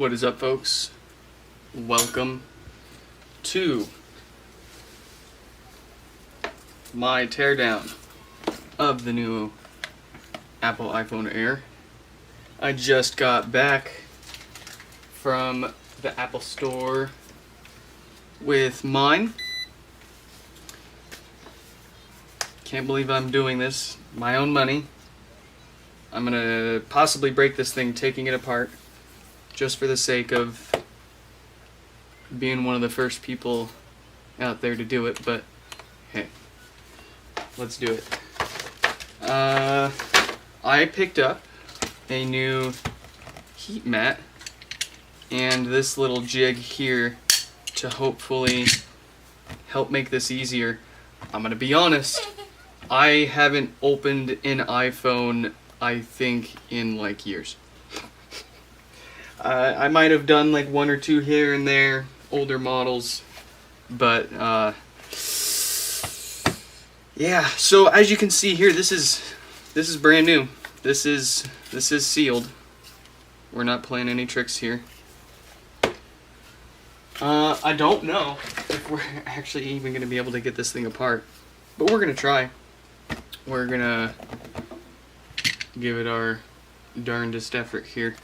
What is up, folks? Welcome to my teardown of the new Apple iPhone Air. I just got back from the Apple Store with mine. Can't believe I'm doing this. My own money. I'm gonna possibly break this thing taking it apart, just for the sake of being one of the first people out there to do it, but hey, let's do it. I picked up a new heat mat and this little jig here to hopefully help make this easier. I'm gonna be honest, I haven't opened an iPhone, I think, in like years. I might have done like one or two here and there, older models, but yeah. So as you can see here, this is brand new. This is sealed. We're not playing any tricks here. I don't know if we're actually even going to be able to get this thing apart, but we're going to try. We're going to give it our darndest effort here.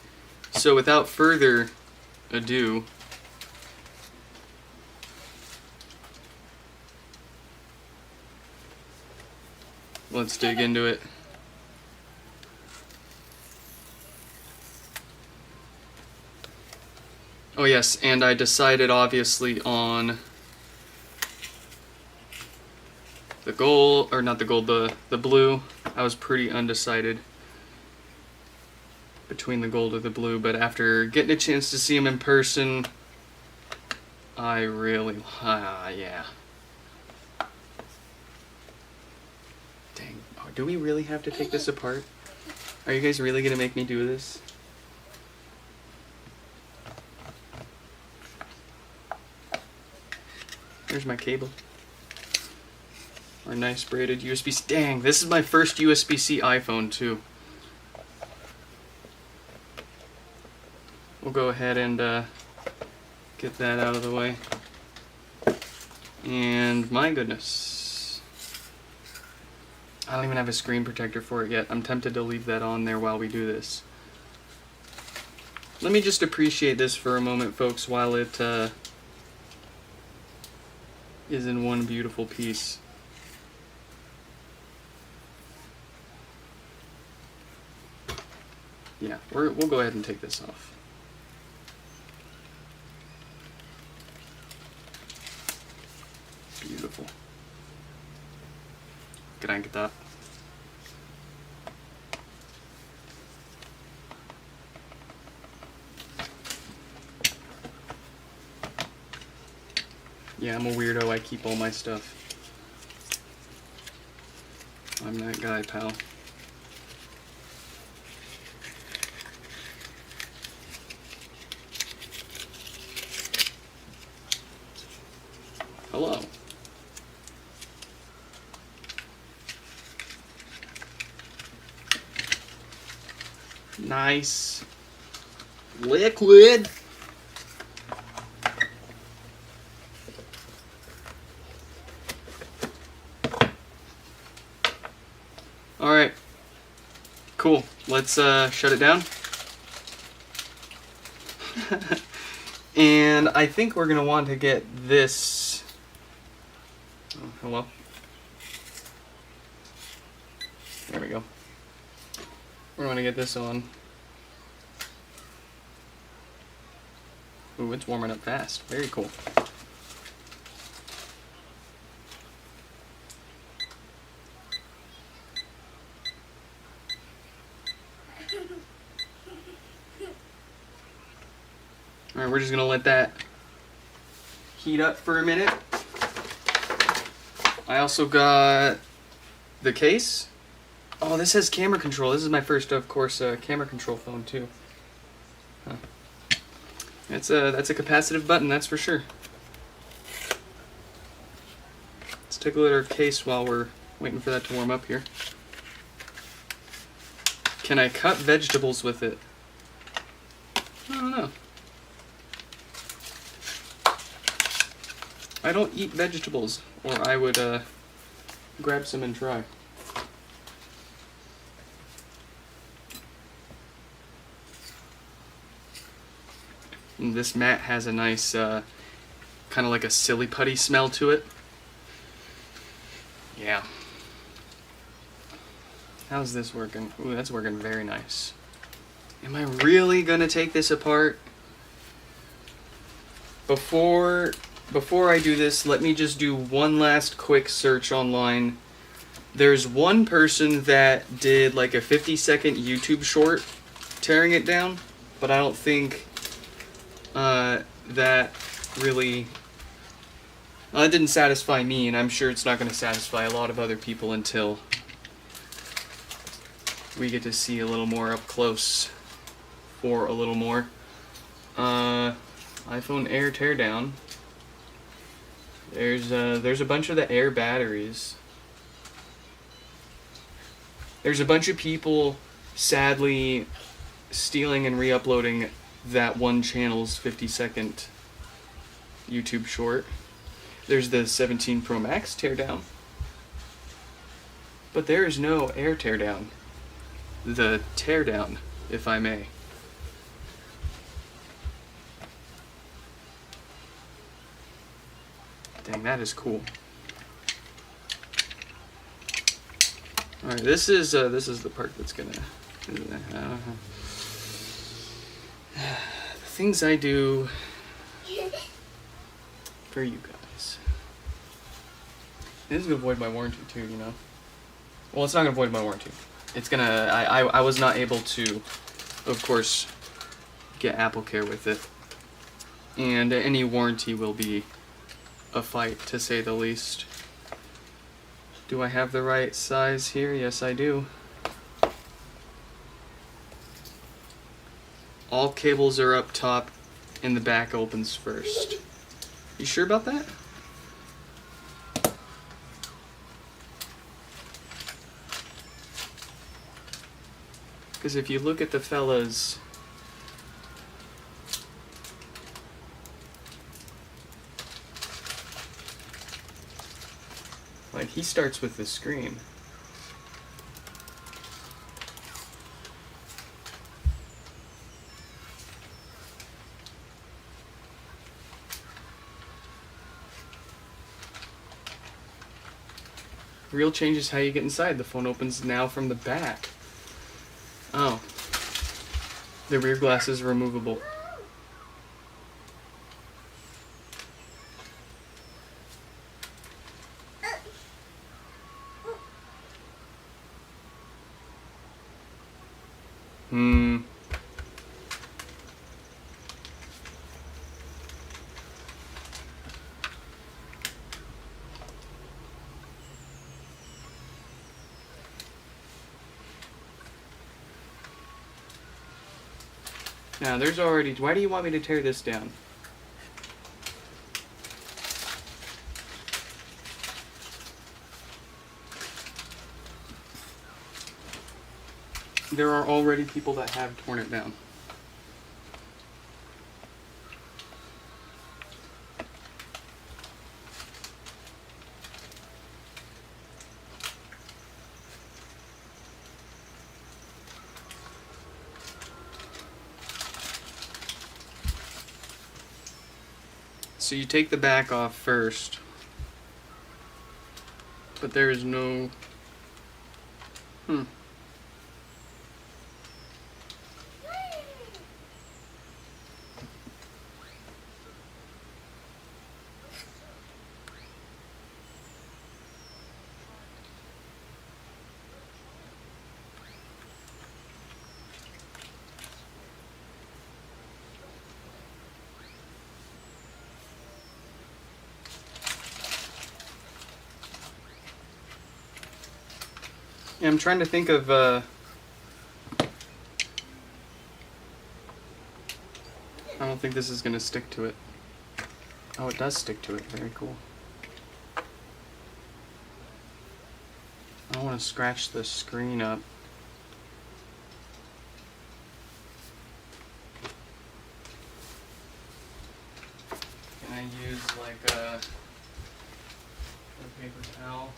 So without further ado, let's dig into it. Oh yes, and I decided obviously on the gold, or not the gold, the blue. I was pretty undecided between the gold or the blue, but after getting a chance to see him in person, I really, yeah. Dang, oh, do we really have to take this apart? Are you guys really gonna make me do this? There's my cable. Our nice braided USB-C. Dang, this is my first USB-C iPhone too. We'll go ahead and get that out of the way. And my goodness, I don't even have a screen protector for it yet. I'm tempted to leave that on there while we do this. Let me just appreciate this for a moment, folks, while it is in one beautiful piece. Yeah, we'll go ahead and take this off. Beautiful. Can I get that? Yeah, I'm a weirdo. I keep all my stuff. I'm that guy, pal. Hello. Nice liquid. All right, cool. Let's shut it down. And I think we're gonna want to get this. Oh, hello. There we go. We're going to get this on. Ooh, it's warming up fast. Very cool. Alright, we're just going to let that heat up for a minute. I also got the case. Oh, this has camera control. This is my first, of course, camera control phone too. Huh. That's a capacitive button, that's for sure. Let's take a look at our case while we're waiting for that to warm up here. Can I cut vegetables with it? I don't know. I don't eat vegetables, or I would grab some and try. And this mat has a nice, kind of like a silly putty smell to it. Yeah. How's this working? Ooh, that's working very nice. Am I really gonna take this apart? Before I do this, let me just do one last quick search online. There's one person that did like a 50-second YouTube short tearing it down, but I don't think that really, it didn't satisfy me, and I'm sure it's not going to satisfy a lot of other people until we get to see a little more up close for a little more. iPhone Air teardown. There's a bunch of the Air batteries. There's a bunch of people sadly stealing and re-uploading that one channel's 50-second YouTube short. There's the 17 Pro Max teardown. But there is no Air teardown. The teardown, if I may. Dang, that is cool. All right, this is the part that's gonna. The things I do for you guys. This is gonna void my warranty too, you know. Well, it's not gonna void my warranty. It's gonna. I was not able to, of course, get AppleCare with it, and any warranty will be a fight, to say the least. Do I have the right size here? Yes, I do. All cables are up top, and the back opens first. You sure about that? Because if you look at the fellas, like, he starts with the screen. Real change is how you get inside. The phone opens now from the back. Oh. The rear glass is removable. Now, there's already... Why do you want me to tear this down? There are already people that have torn it down. So you take the back off first, but there is no... Yeah, I'm trying to think of, I don't think this is going to stick to it. Oh, it does stick to it. Very cool. I don't want to scratch the screen up. Can I use like a... Paper towel.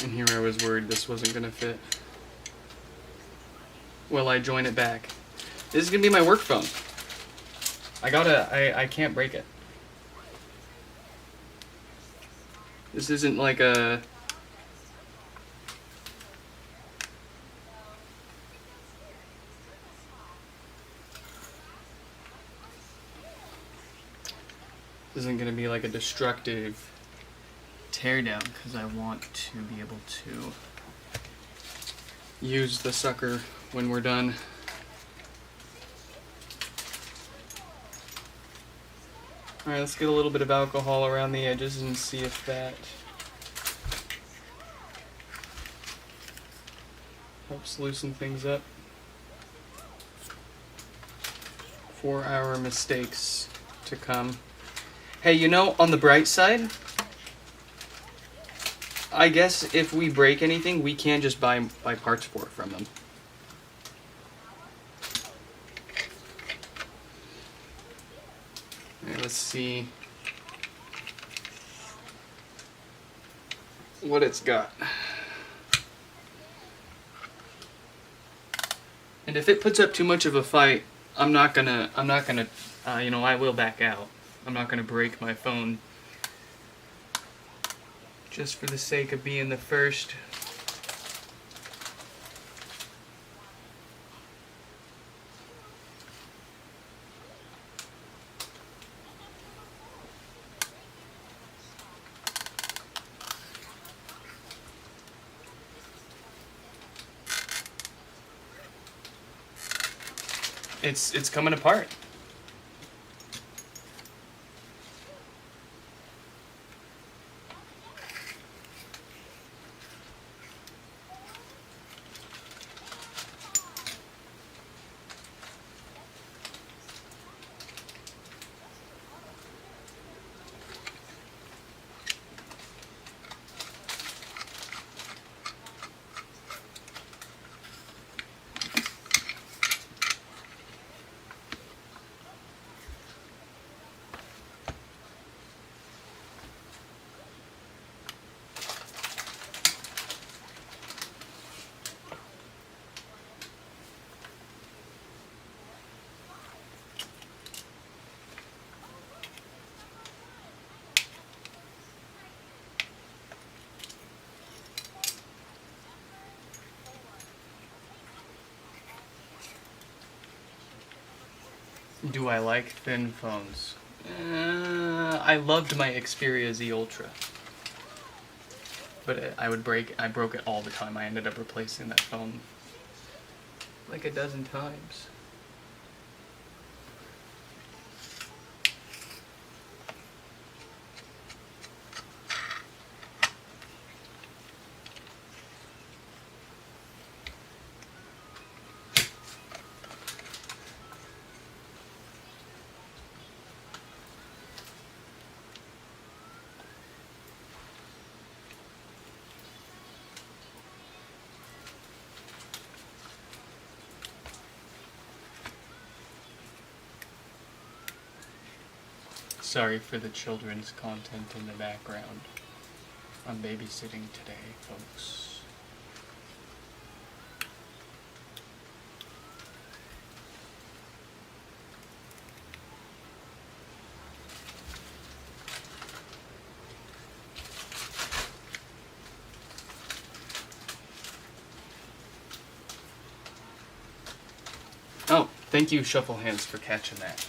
And here I was worried this wasn't gonna fit. Will I join it back? This is gonna be my work phone. I can't break it. This isn't like a... This isn't gonna be like a destructive teardown, because I want to be able to use the sucker when we're done. Alright, let's get a little bit of alcohol around the edges and see if that helps loosen things up for our mistakes to come. Hey, you know, on the bright side, I guess if we break anything, we can just buy parts for it from them. Alright, let's see what it's got. And if it puts up too much of a fight, I'm not gonna, you know, I will back out. I'm not gonna break my phone just for the sake of being the first. It's coming apart. Do I like thin phones? I loved my Xperia Z Ultra, but I broke it all the time. I ended up replacing that phone like a dozen times. Sorry for the children's content in the background. I'm babysitting today, folks. Oh, thank you, Shuffle Hands, for catching that.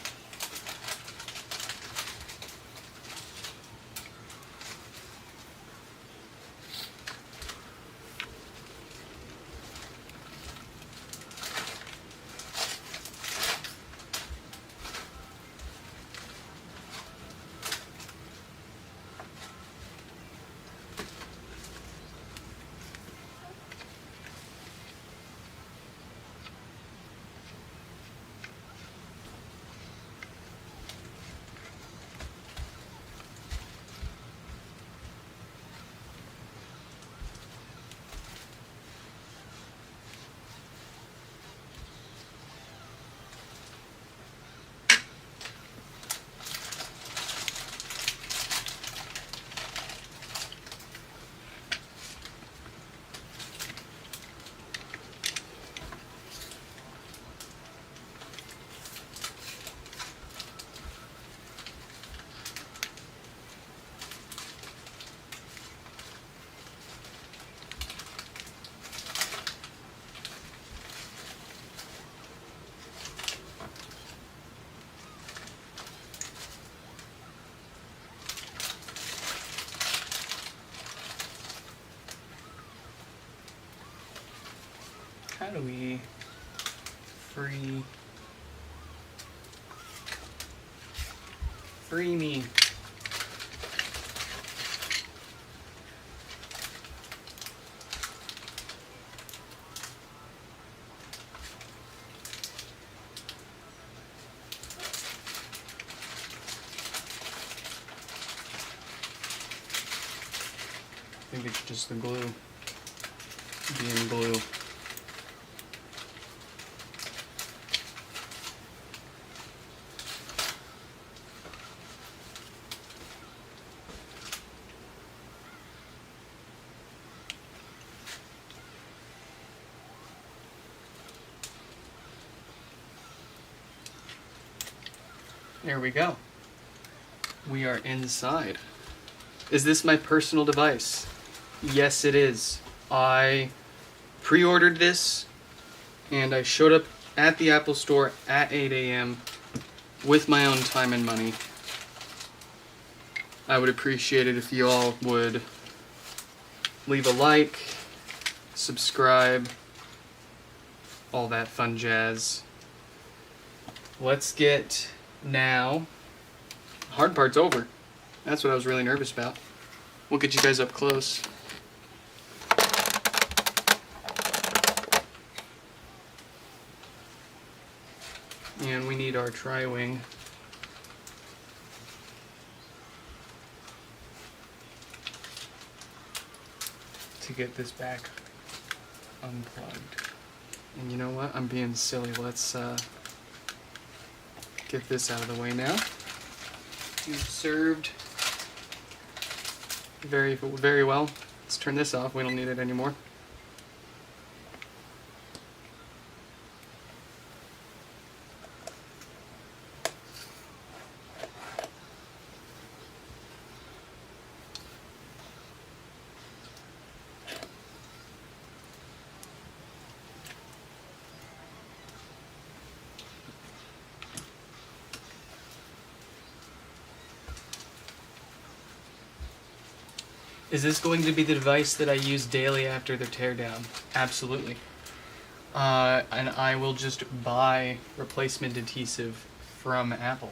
do we free me? I think it's just the glue being glue. There we go. We are inside. Is this my personal device? Yes, it is. I pre-ordered this and I showed up at the Apple Store at 8 a.m. with my own time and money. I would appreciate it if you all would leave a like, subscribe, all that fun jazz. Let's get now. Hard part's over. That's what I was really nervous about. We'll get you guys up close. And we need our tri-wing. To get this back unplugged. And you know what? I'm being silly. Let's get this out of the way now. You've served very, very well. Let's turn this off. We don't need it anymore. Is this going to be the device that I use daily after the teardown? Absolutely. And I will just buy replacement adhesive from Apple.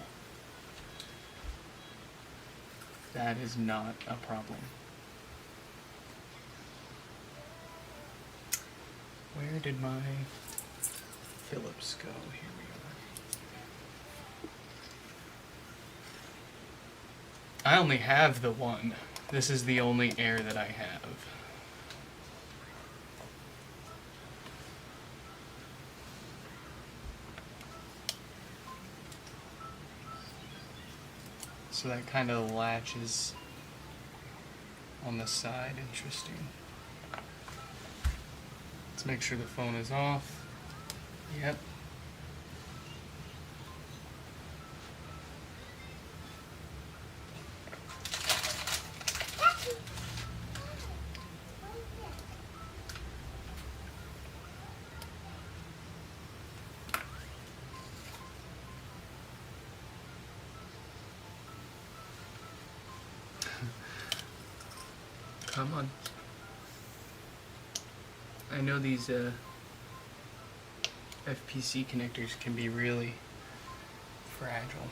That is not a problem. Where did my Phillips go? Here we are. I only have the one. This is the only Air that I have. So that kind of latches on the side. Interesting. Let's make sure the phone is off. Yep. Come on. I know these FPC connectors can be really fragile.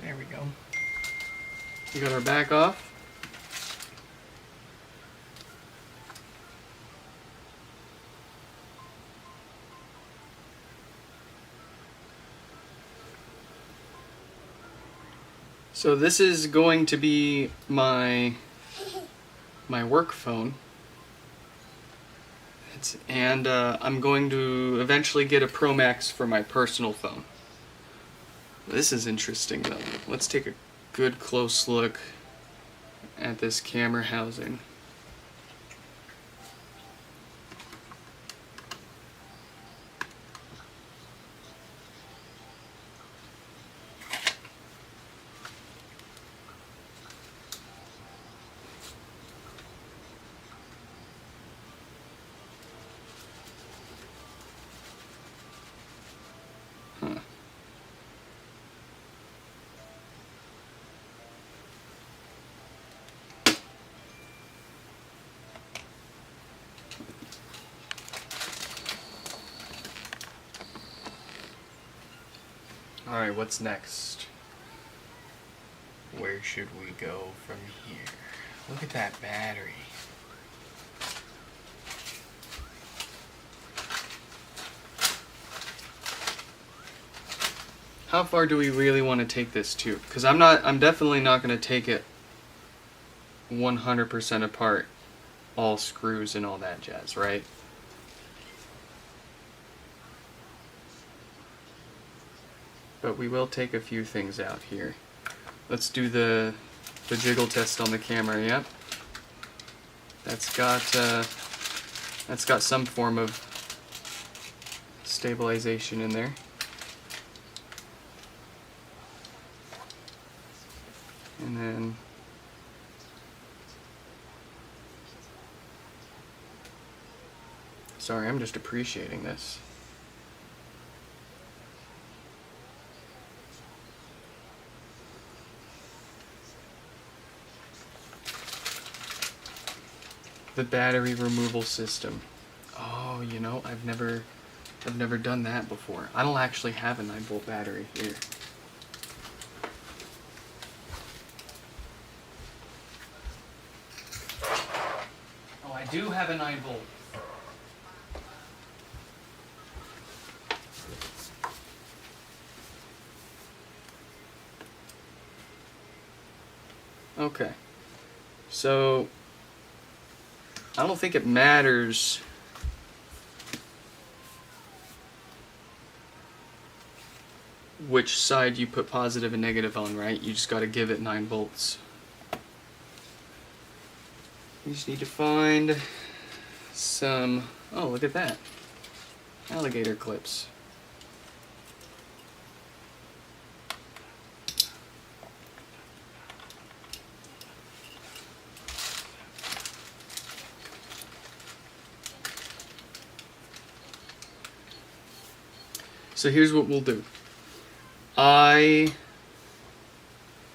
There we go. We got our back off. So this is going to be my work phone. I'm going to eventually get a Pro Max for my personal phone. This is interesting though. Let's take a good close look at this camera housing. Alright, what's next? Where should we go from here? Look at that battery. How far do we really want to take this to? Because I'm definitely not going to take it 100% apart, all screws and all that jazz, right? But we will take a few things out here. Let's do the jiggle test on the camera. Yep, that's got some form of stabilization in there. And then sorry, I'm just appreciating this. The battery removal system. Oh, you know, I've never done that before. I don't actually have a 9-volt battery here. Oh, I do have a 9-volt. Okay. So I don't think it matters which side you put positive and negative on, right? You just got to give it 9 volts. You just need to find some, oh, look at that, alligator clips. So here's what we'll do. I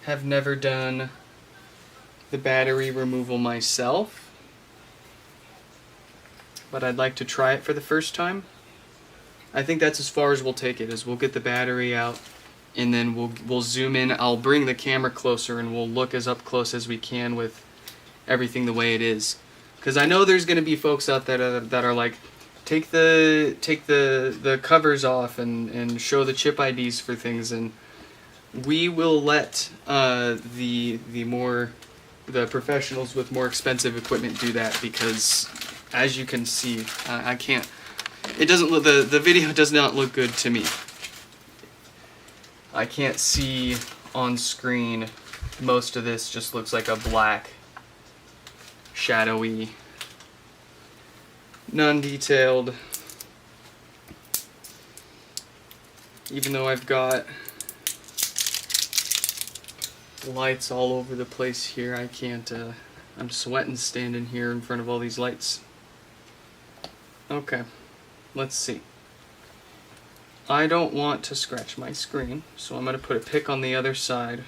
have never done the battery removal myself, but I'd like to try it for the first time. I think that's as far as we'll take it, is we'll get the battery out and then we'll zoom in. I'll bring the camera closer and we'll look as up close as we can with everything the way it is. Because I know there's going to be folks out there that are like, take the covers off and show the chip IDs for things, and we will let the professionals with more expensive equipment do that, because as you can see, I can't. It doesn't look, the video does not look good to me. I can't see on screen. Most of this just looks like a black, shadowy, non-detailed, even though I've got lights all over the place here. I can't, I'm sweating standing here in front of all these lights. Okay, let's see. I don't want to scratch my screen, so I'm going to put a pick on the other side.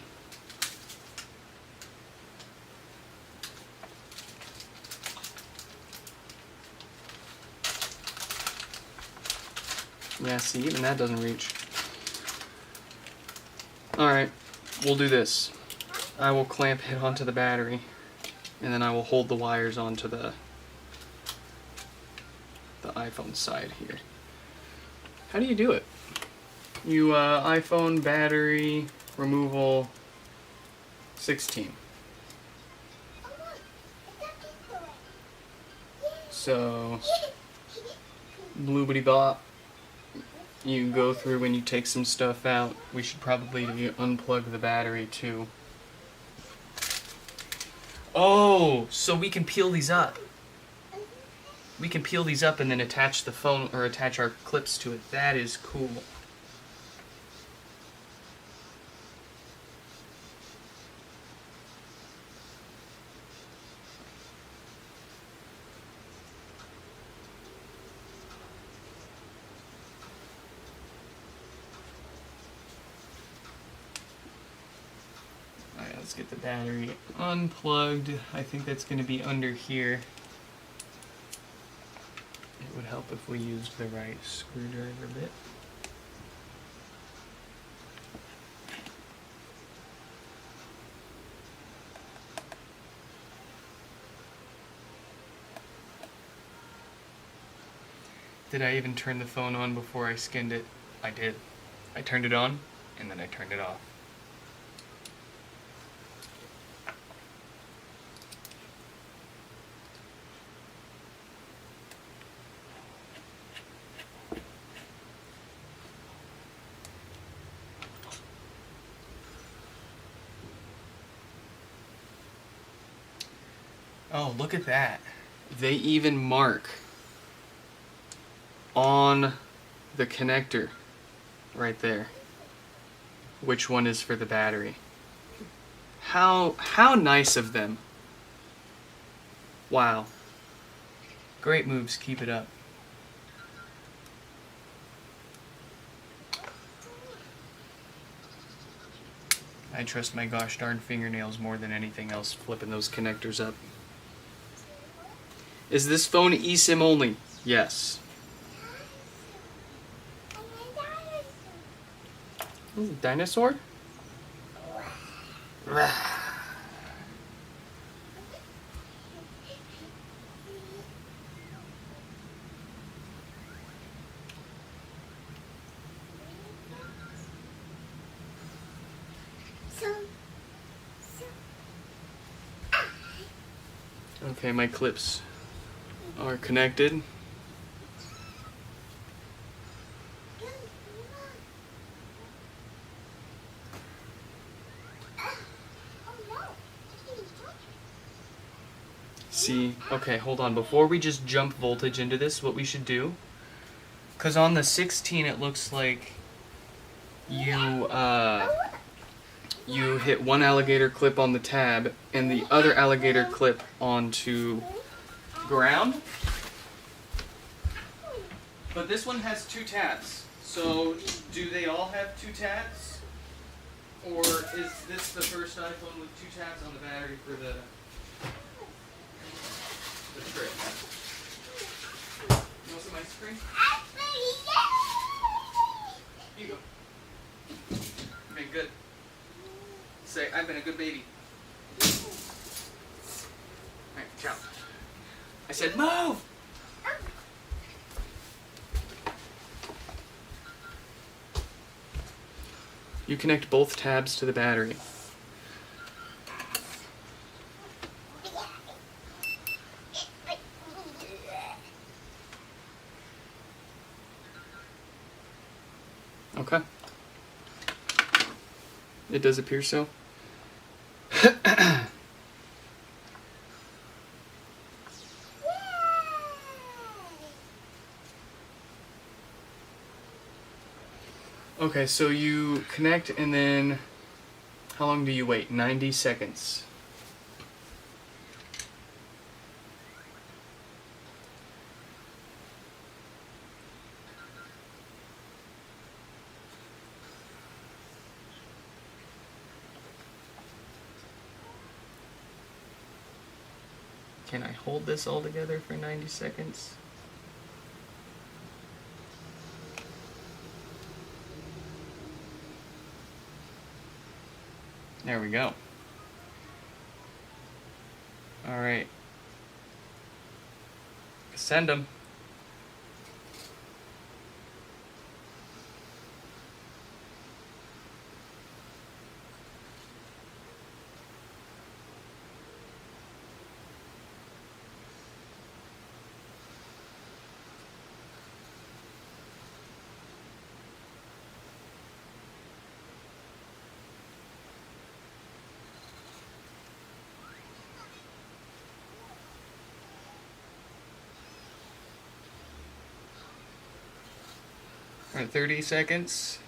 Yeah, see, even that doesn't reach. Alright, we'll do this. I will clamp it onto the battery, and then I will hold the wires onto the iPhone side here. How do you do it? You, iPhone battery removal 16. So, bloobity bop. You go through when you take some stuff out. We should probably unplug the battery too. Oh, so we can peel these up. We can peel these up and then attach the phone, or attach our clips to it. That is cool. Alright, let's get the battery unplugged. I think that's going to be under here. It would help if we used the right screwdriver bit. Did I even turn the phone on before I skinned it? I did. I turned it on, and then I turned it off. Oh, look at that. They even mark on the connector right there which one is for the battery. How nice of them. Wow. Great moves, keep it up. I trust my gosh darn fingernails more than anything else flipping those connectors up. Is this phone eSIM only? Yes. This is a dinosaur? Okay, my clips are connected. See, okay, hold on. Before we just jump voltage into this, what we should do, because on the 16 it looks like you hit one alligator clip on the tab and the other alligator clip onto ground. But this one has two tabs. So do they all have two tabs? Or is this the first iPhone with two tabs on the battery for the trip? You want some ice cream? Here you go. You've been good. Say, I've been a good baby. Alright, ciao. I said, move! You connect both tabs to the battery. Okay. It does appear so. Okay, so you connect and then how long do you wait? 90 seconds. Can I hold this all together for 90 seconds? There we go. All right. Send them. All right, 30 seconds.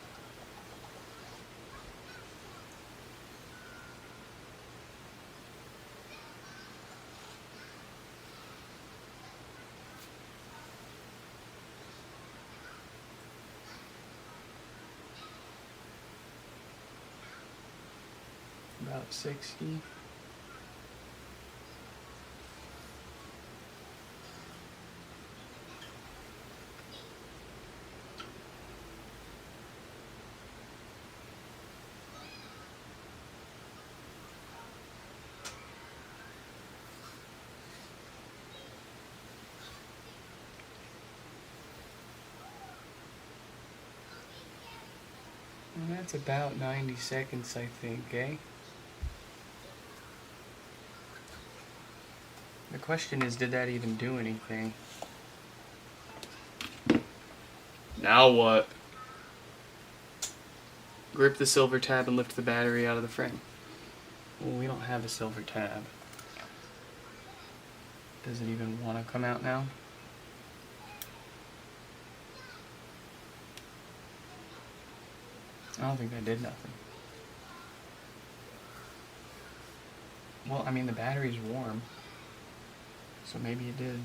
About 60. Well, that's about 90 seconds, I think, eh? The question is, did that even do anything? Now what? Grip the silver tab and lift the battery out of the frame. Well, we don't have a silver tab. Does it even want to come out now? I don't think that did nothing. Well, I mean, the battery's warm, so maybe it did.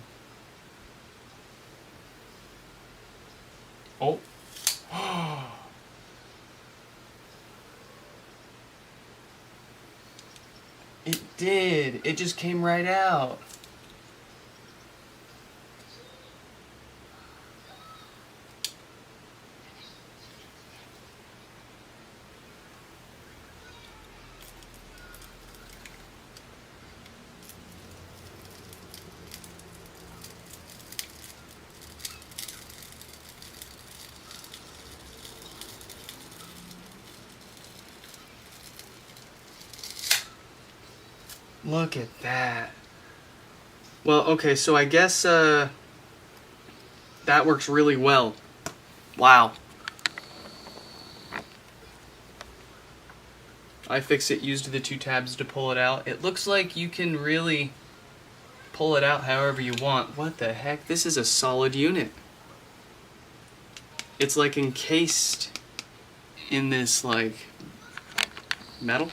Oh! It did! It just came right out. Look at that. Well, okay, so I guess that works really well. Wow. iFixit used the 2 tabs to pull it out. It looks like you can really pull it out however you want. What the heck? This is a solid unit. It's like encased in this like metal.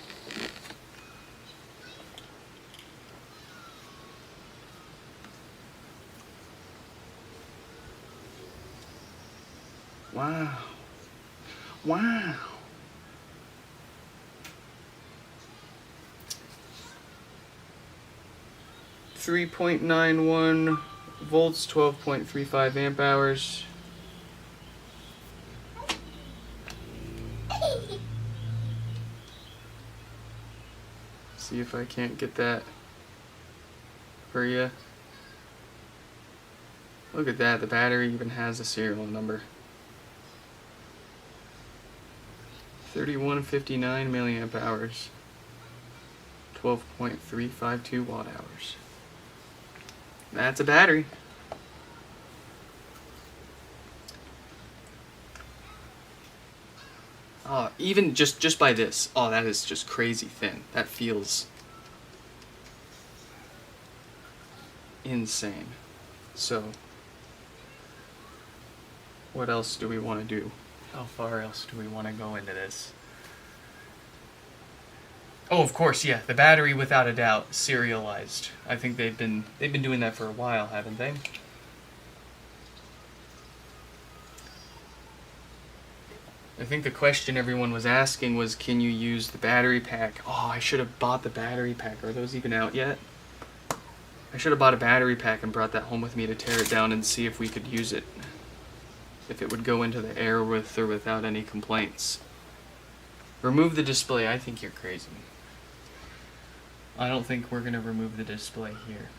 Wow. Wow. .91 volts, 12.35 amp hours. See if I can't get that for you. Look at that, the battery even has a serial number. 3159 milliamp hours. 12.352 watt hours. That's a battery. Even just by this. Oh, that is just crazy thin. That feels insane. So, what else do we want to do? How far else do we want to go into this? Oh, of course, yeah. The battery, without a doubt, serialized. I think they've been doing that for a while, haven't they? I think the question everyone was asking was, can you use the battery pack? Oh, I should have bought the battery pack. Are those even out yet? I should have bought a battery pack and brought that home with me to tear it down and see if we could use it. If it would go into the air with or without any complaints. Remove the display. I think you're crazy. I don't think we're going to remove the display here.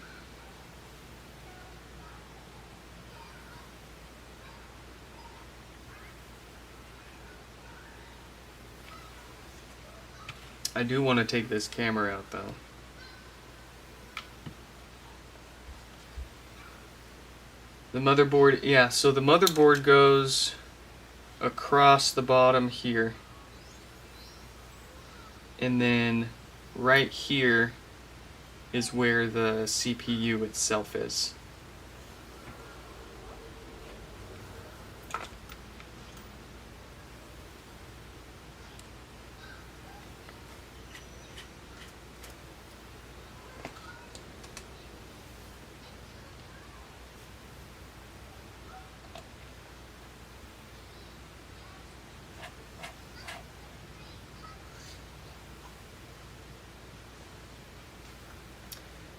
I do want to take this camera out though. The motherboard, yeah, so the motherboard goes across the bottom here. And then right here is where the CPU itself is.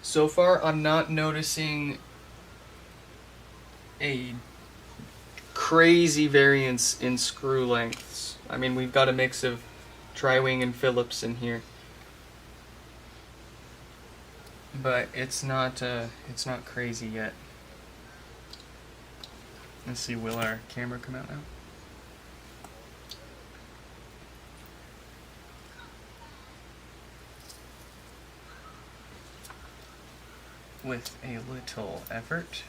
So far, I'm not noticing a crazy variance in screw lengths. I mean, we've got a mix of tri-wing and Phillips in here, but it's not crazy yet. Let's see, will our camera come out now? with a little effort.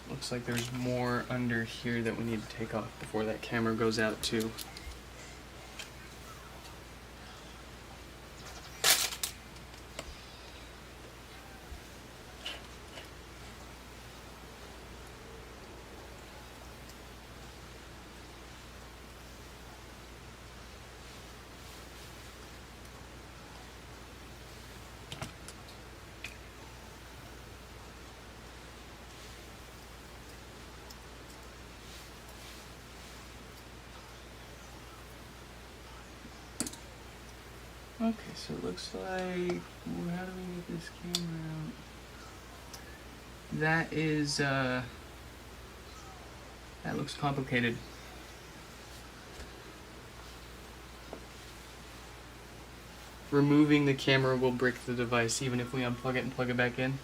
Looks like there's more under here that we need to take off before that camera goes out too. Okay, so it looks like, how do we get this camera out? That is, that looks complicated. Removing the camera will break the device even if we unplug it and plug it back in.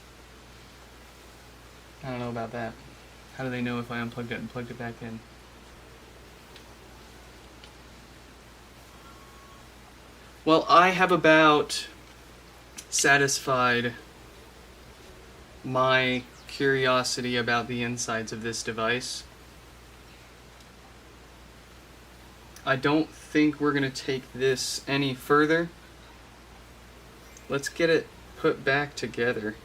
I don't know about that. How do they know if I unplugged it and plugged it back in? Well, I have about satisfied my curiosity about the insides of this device. I don't think we're going to take this any further. Let's get it put back together.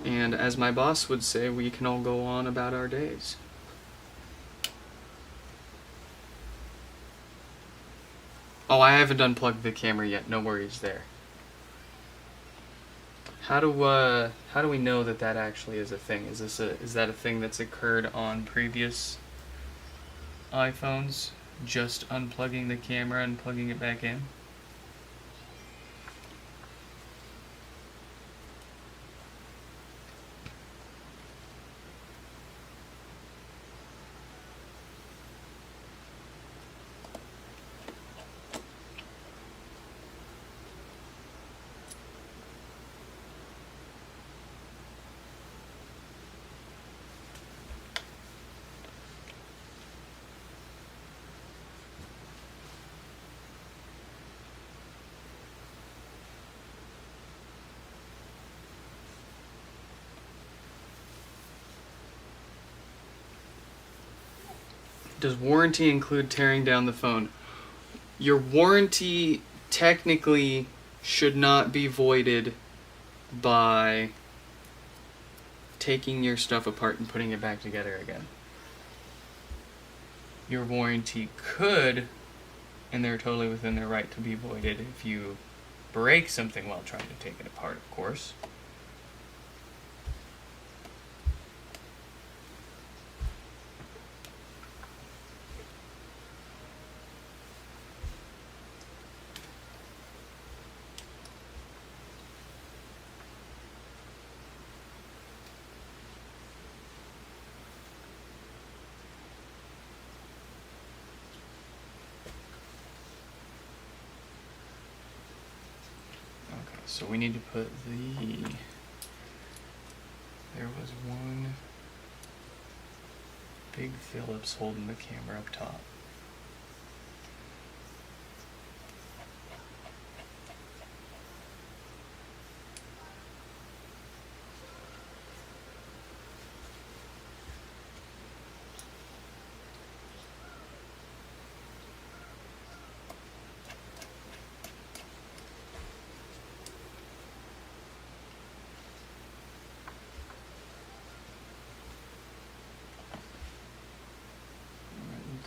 And as my boss would say, we can all go on about our days. Oh, I haven't unplugged the camera yet. No worries there. How do we know that that actually is a thing? Is that a thing that's occurred on previous iPhones? Just unplugging the camera and plugging it back in? Does warranty include tearing down the phone? Your warranty technically should not be voided by taking your stuff apart and putting it back together again. Your warranty could, and they're totally within their right to be voided if you break something while trying to take it apart, of course. So we need to put there was one big Phillips holding the camera up top.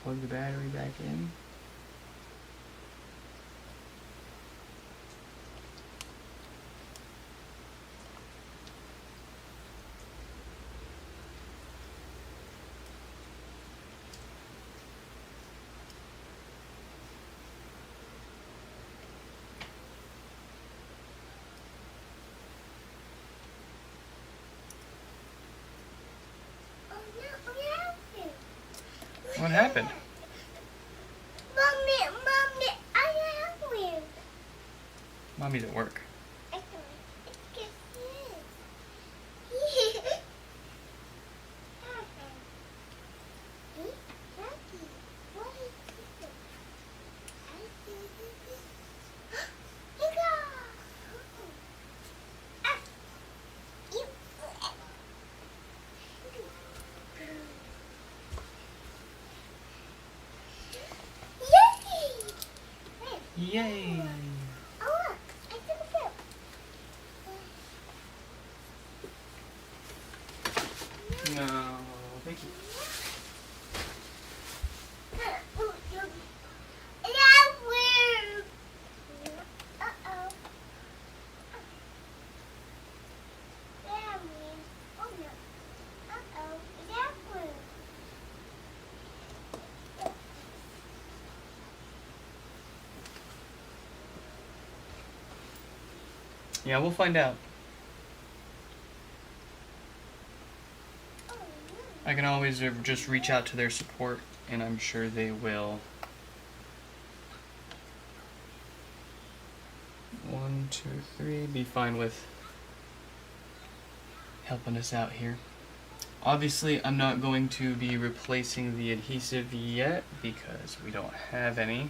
Plug the battery back in. What happened? Mommy, I have one. Mommy's at work. Yay! Oh, look, I took a poop. No, thank you. That's weird. Uh-oh. That weird. Oh, no. Uh-oh. That's weird. Yeah, we'll find out. I can always just reach out to their support, and I'm sure they will. 1, 2, 3, be fine with helping us out here. Obviously, I'm not going to be replacing the adhesive yet because we don't have any.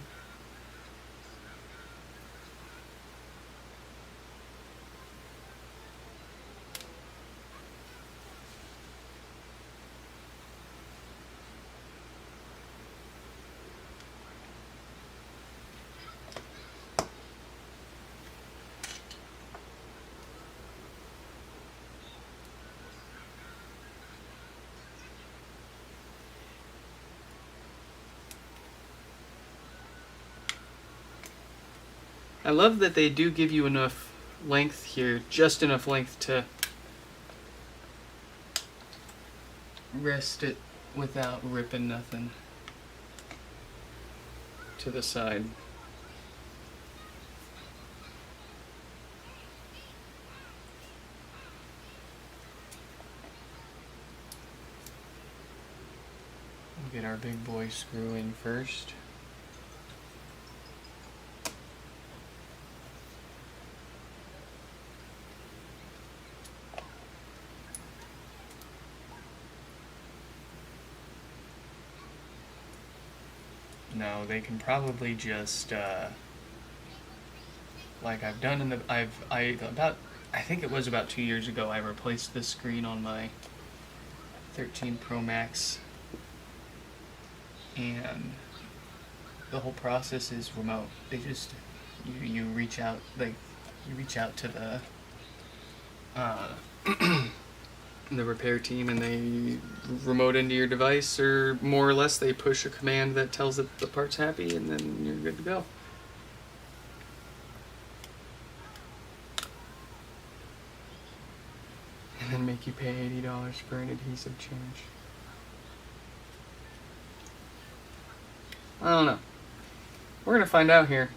I love that they do give you enough length here, just enough length to rest it without ripping nothing to the side. We'll get our big boy screw in first. No, they can probably just like I've done in the I think it was about 2 years ago I replaced the screen on my 13 Pro Max, and the whole process is remote. They just you reach out, like you reach out to the the repair team, and they remote into your device, or more or less they push a command that tells it the part's happy, and then you're good to go. And then make you pay $80 for an adhesive change. I don't know. We're gonna find out here.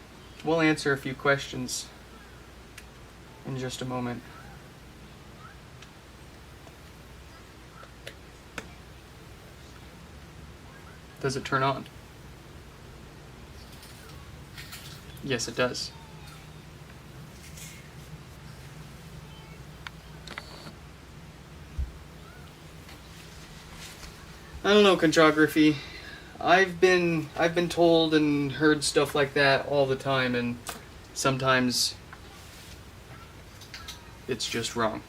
We'll answer a few questions in just a moment. Does it turn on? Yes, it does. I don't know, Conchography. I've been told and heard stuff like that all the time, and sometimes it's just wrong.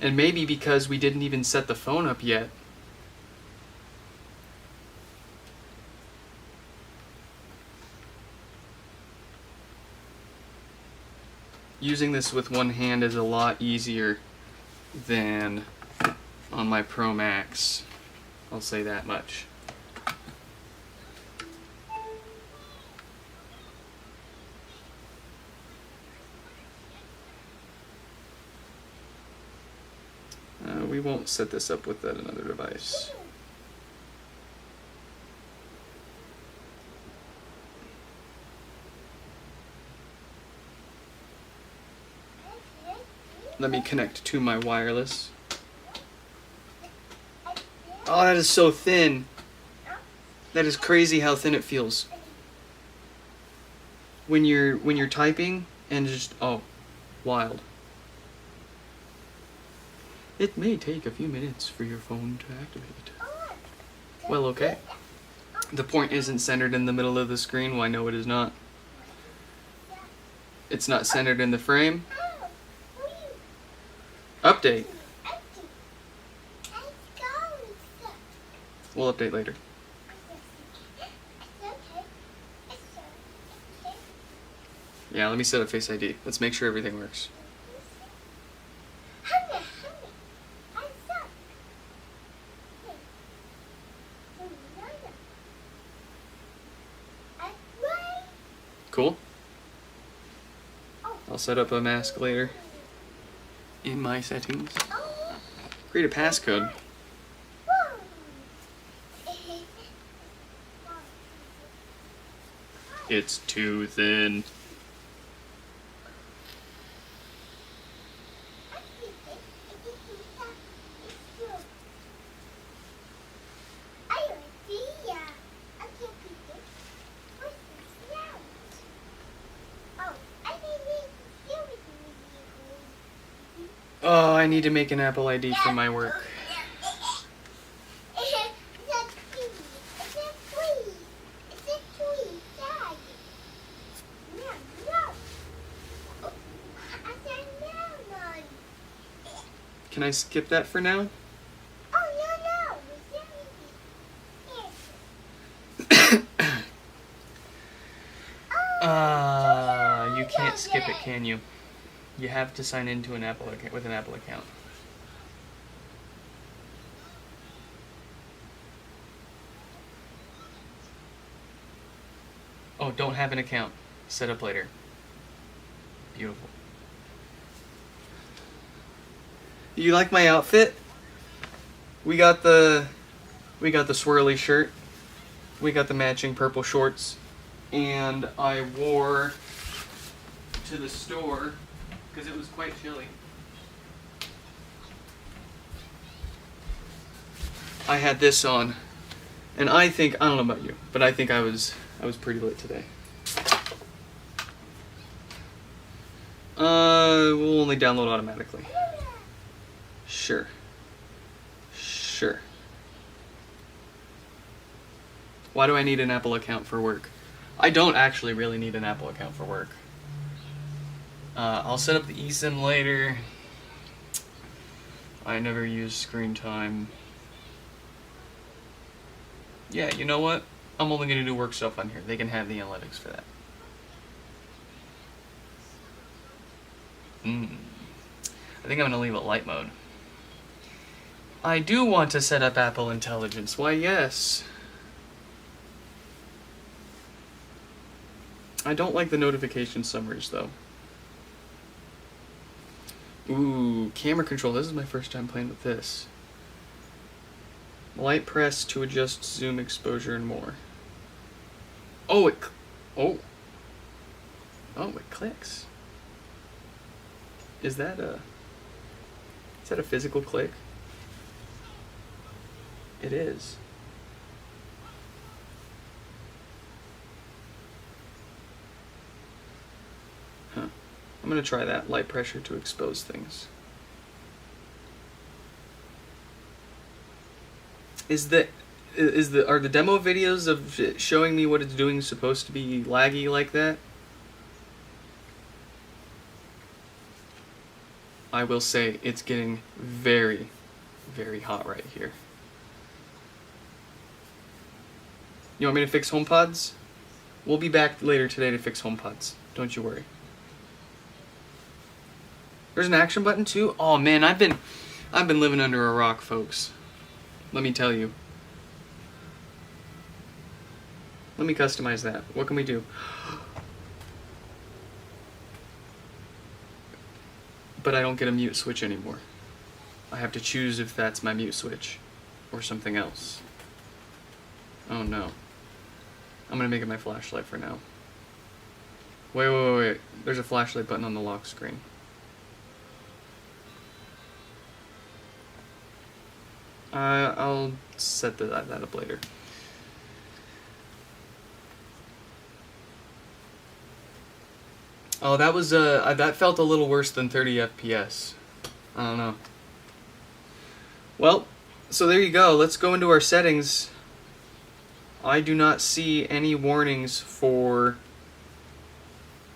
And maybe because we didn't even set the phone up yet. Using this with one hand is a lot easier than on my Pro Max. I'll say that much. We won't set this up with another device. Let me connect to my wireless. Oh, that is so thin. That is crazy how thin it feels. When you're typing and just wild. It may take a few minutes for your phone to activate. Well, okay. The point isn't centered in the middle of the screen. Well, I know it is not. It's not centered in the frame. Update. We'll update later. Yeah, let me set up Face ID. Let's make sure everything works. Cool. I'll set up a mask later in my settings. Create a passcode. It's too thin. Oh, I need to make an Apple ID for my work. Can I skip that for now? You can't skip it, can you? You have to sign into an Apple account with an Apple account. Oh, don't have an account. Set up later. Beautiful. You like my outfit? We got the swirly shirt. We got the matching purple shorts, and I wore to the store because it was quite chilly. I had this on, and I don't know about you, but I think I was pretty lit today. We'll only download automatically. Sure. Why do I need an Apple account for work? I don't actually really need an Apple account for work. I'll set up the eSIM later. I never use screen time. Yeah, you know what? I'm only going to do work stuff on here. They can have the analytics for that. I think I'm going to leave it light mode. I do want to set up Apple Intelligence. Why, yes. I don't like the notification summaries, though. Ooh, camera control. This is my first time playing with this. Light press to adjust zoom, exposure, and more. Oh, it clicks. Is that a physical click? It is. Huh. I'm gonna try that. Light pressure to expose things. Are the demo videos of it showing me what it's doing supposed to be laggy like that? I will say it's getting very, very hot right here. You want me to fix HomePods? We'll be back later today to fix HomePods. Don't you worry. There's an action button too? Oh man, I've been living under a rock, folks. Let me tell you. Let me customize that. What can we do? But I don't get a mute switch anymore. I have to choose if that's my mute switch or something else. Oh no. I'm gonna make it my flashlight for now. Wait. There's a flashlight button on the lock screen. I'll set that up later. Oh, that was that felt a little worse than 30 FPS. I don't know. Well, so there you go. Let's go into our settings. I do not see any warnings for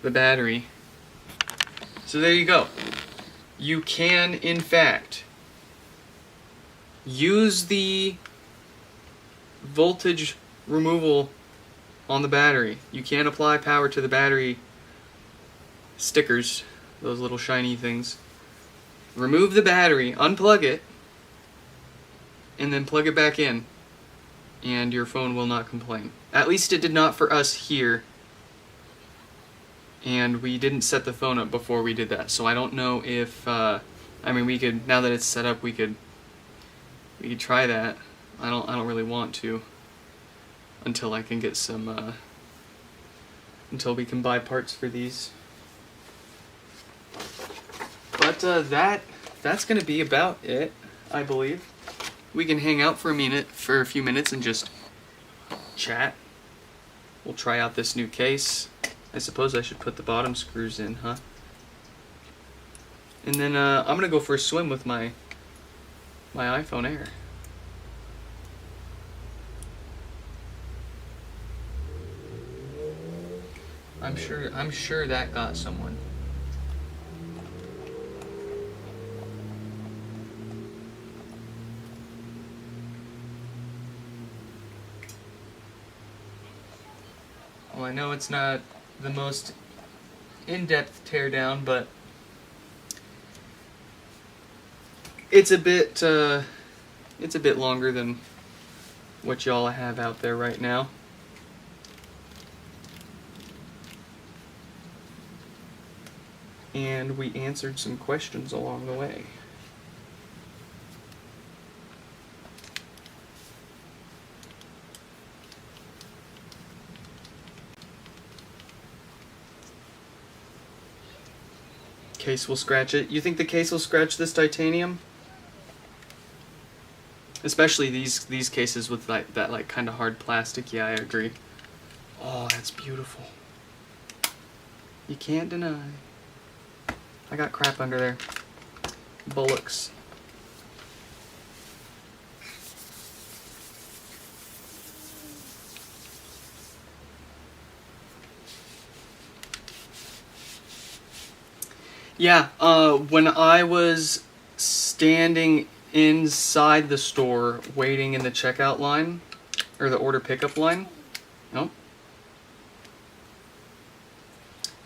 the battery. So there you go. You can, in fact, use the voltage removal on the battery. You can apply power to the battery stickers, those little shiny things. Remove the battery, unplug it, and then plug it back in, and your phone will not complain. At least it did not for us here, and we didn't set the phone up before we did that, so I don't know if I mean, we could, now that it's set up, we could try that. I don't really want to until I can get some until we can buy parts for these. But that's gonna be about it, I believe. We can hang out for a few minutes and just chat. We'll try out this new case. I suppose I should put the bottom screws in, huh? And then I'm gonna go for a swim with my iPhone Air. I'm sure that got someone. Well, I know it's not the most in-depth teardown, but it's a bit longer than what y'all have out there right now. And we answered some questions along the way. Case will scratch it. You think the case will scratch this titanium? Especially these cases with that like kind of hard plastic. Yeah, I agree. Oh, that's beautiful. You can't deny. I got crap under there. Bullocks. Yeah, when I was standing inside the store waiting in the checkout line, or the order pickup line, nope.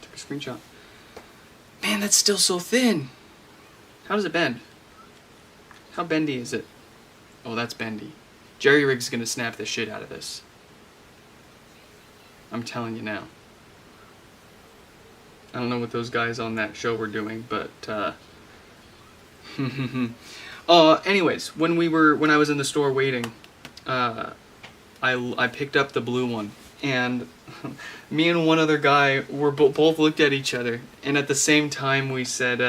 Took a screenshot. Man, that's still so thin. How does it bend? How bendy is it? Oh, that's bendy. Jerry Rig's gonna snap the shit out of this. I'm telling you now. I don't know what those guys on that show were doing, but anyways, when I was in the store waiting, I picked up the blue one, and me and one other guy were both looked at each other, and at the same time we said,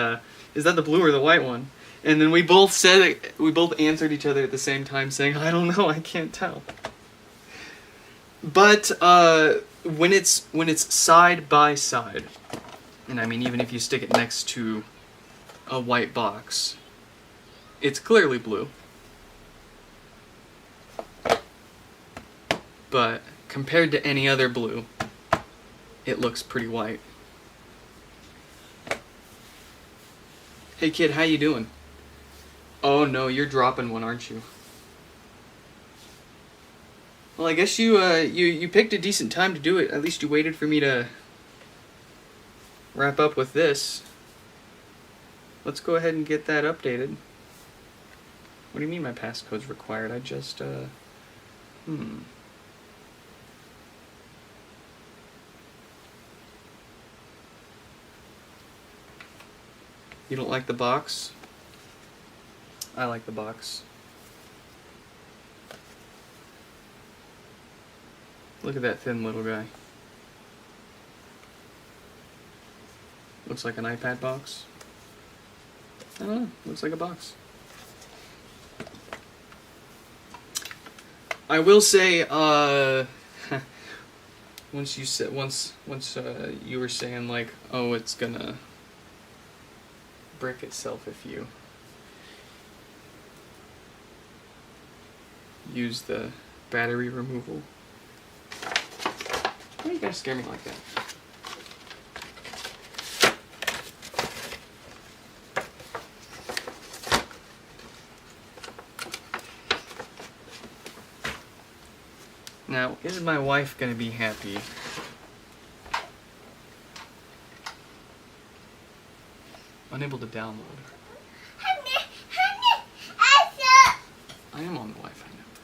"Is that the blue or the white one?" And then we both answered each other at the same time, saying, "I don't know, I can't tell." But when it's side by side, and I mean even if you stick it next to a white box, it's clearly blue. But compared to any other blue, it looks pretty white. Hey kid, how you doing? Oh no, you're dropping one, aren't you? Well, I guess you picked a decent time to do it. At least you waited for me to wrap up with this. Let's go ahead and get that updated. What do you mean my passcode's required? I just, You don't like the box? I like the box. Look at that thin little guy. Looks like an iPad box. I don't know, looks like a box. I will say, once you were saying like, oh, it's gonna brick itself if you use the battery removal. Why are you guys scare me like that? Now, is my wife gonna be happy? Unable to download. Honey, Asa. I am on the Wi-Fi network.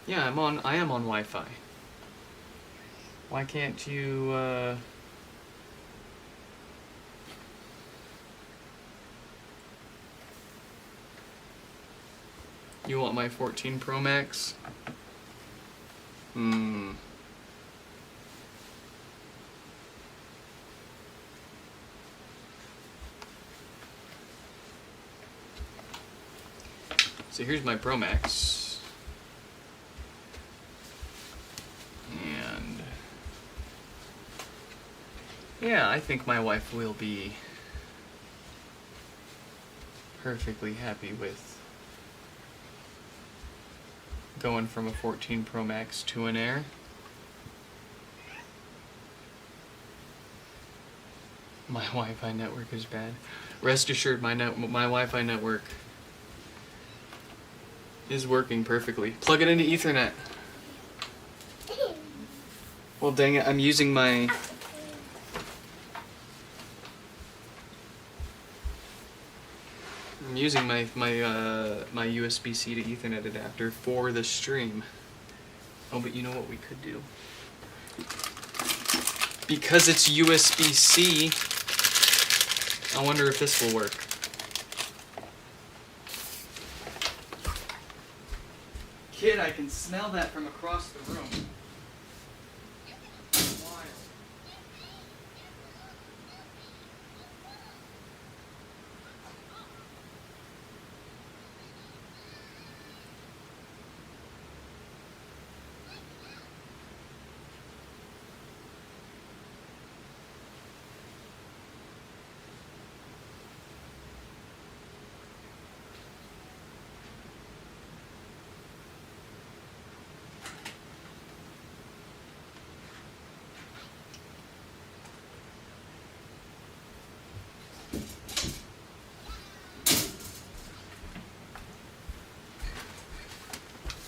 Yeah, I am on Wi-Fi. Why can't you, You want my 14 Pro Max? So here's my Pro Max. And yeah, I think my wife will be perfectly happy with going from a 14 Pro Max to an Air. My Wi-Fi network is bad. Rest assured, my Wi-Fi network is working perfectly. Plug it into Ethernet. Well, dang it, I'm using my my USB-C to Ethernet adapter for the stream. Oh, but you know what we could do? Because it's USB-C, I wonder if this will work. Kid, I can smell that from across the room.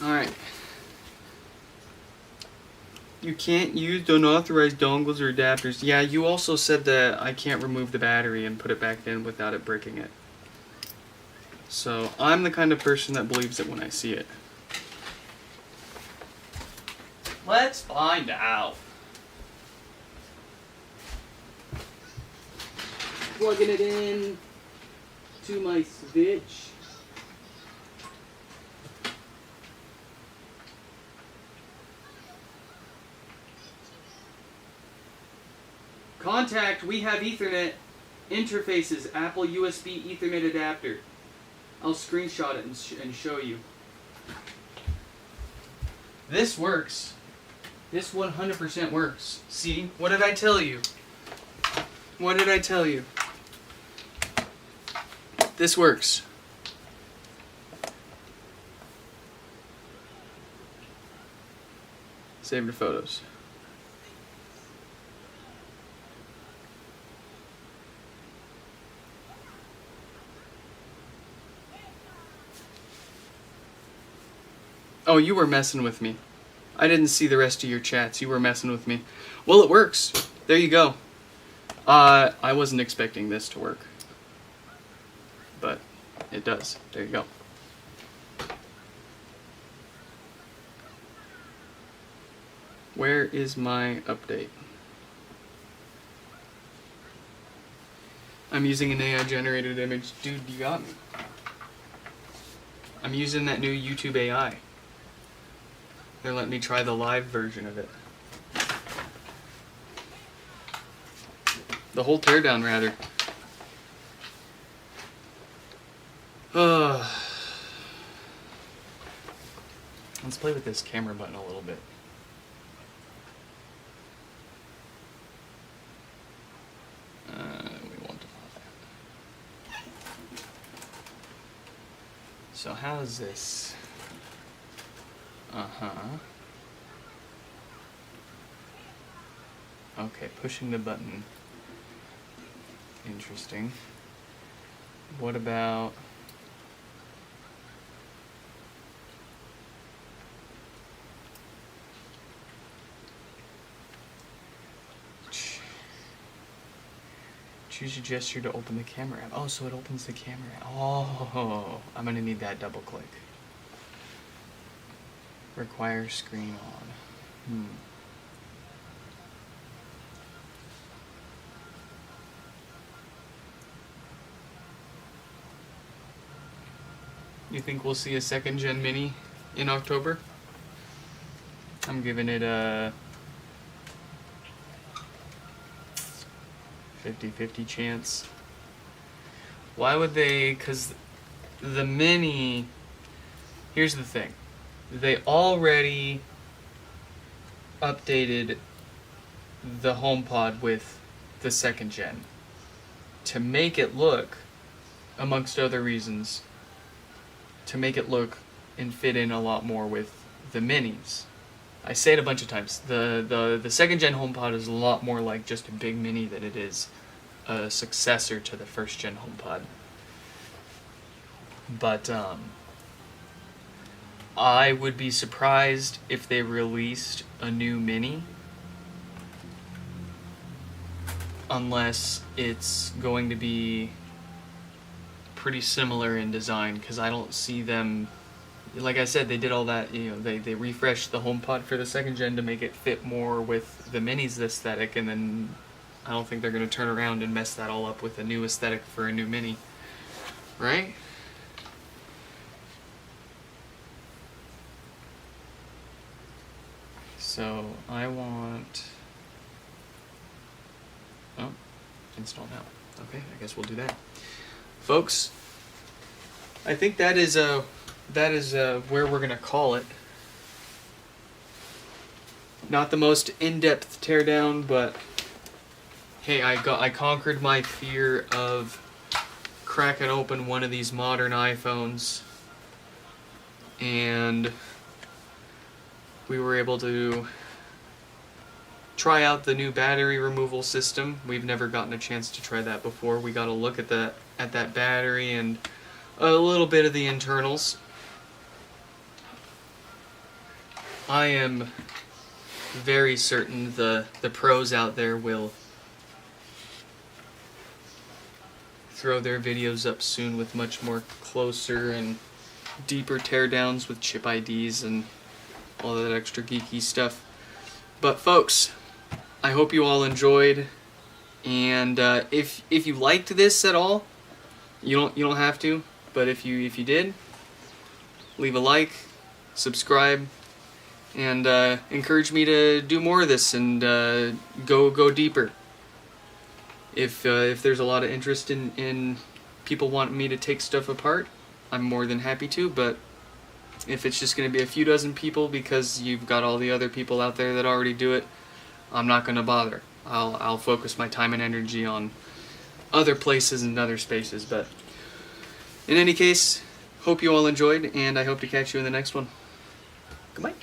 Alright. You can't use unauthorized dongles or adapters. Yeah, you also said that I can't remove the battery and put it back in without it bricking it. So, I'm the kind of person that believes it when I see it. Let's find out. Plugging it in to my switch. Contact, we have Ethernet interfaces, Apple USB Ethernet adapter. I'll screenshot it and show you. This works. This 100% works. See? What did I tell you? What did I tell you? This works. Save your photos. Oh, you were messing with me. I didn't see the rest of your chats. You were messing with me. Well, it works. There you go. I wasn't expecting this to work. But it does. There you go. Where is my update? I'm using an AI generated image. Dude, you got me. I'm using that new YouTube AI. They're letting me try the live version of it. The whole teardown, rather. Let's play with this camera button a little bit. We won't allow that. So how is this? Okay, pushing the button. Interesting. What about... Choose your gesture to open the camera app. Oh, so it opens the camera app. Oh, I'm gonna need that double click. Require screen on. You think we'll see a 2nd gen mini in October? I'm giving it a 50-50 chance. Why would they? Because the mini, here's the thing, they already updated the HomePod with the 2nd gen to make it look, amongst other reasons, to make it look and fit in a lot more with the minis. I say it a bunch of times. The 2nd gen HomePod is a lot more like just a big mini than it is a successor to the 1st gen HomePod. But I would be surprised if they released a new mini, unless it's going to be pretty similar in design, because I don't see them, like I said, they did all that, they refreshed the HomePod for the 2nd gen to make it fit more with the mini's aesthetic, and then I don't think they're going to turn around and mess that all up with a new aesthetic for a new mini, right? So I want, install now. Okay, I guess we'll do that. Folks, I think that is where we're gonna call it. Not the most in-depth teardown, but hey, I conquered my fear of cracking open one of these modern iPhones, and we were able to try out the new battery removal system. We've never gotten a chance to try that before. We got a look at that battery and a little bit of the internals. I am very certain the pros out there will throw their videos up soon with much more closer and deeper teardowns with chip IDs and all that extra geeky stuff. But folks, I hope you all enjoyed, and if you liked this at all, you don't have to, but if you did, leave a like, subscribe, and encourage me to do more of this and go deeper. If there's a lot of interest in people wanting me to take stuff apart, I'm more than happy to, but if it's just going to be a few dozen people because you've got all the other people out there that already do it, I'm not going to bother. I'll focus my time and energy on other places and other spaces. But in any case, hope you all enjoyed, and I hope to catch you in the next one. Goodbye.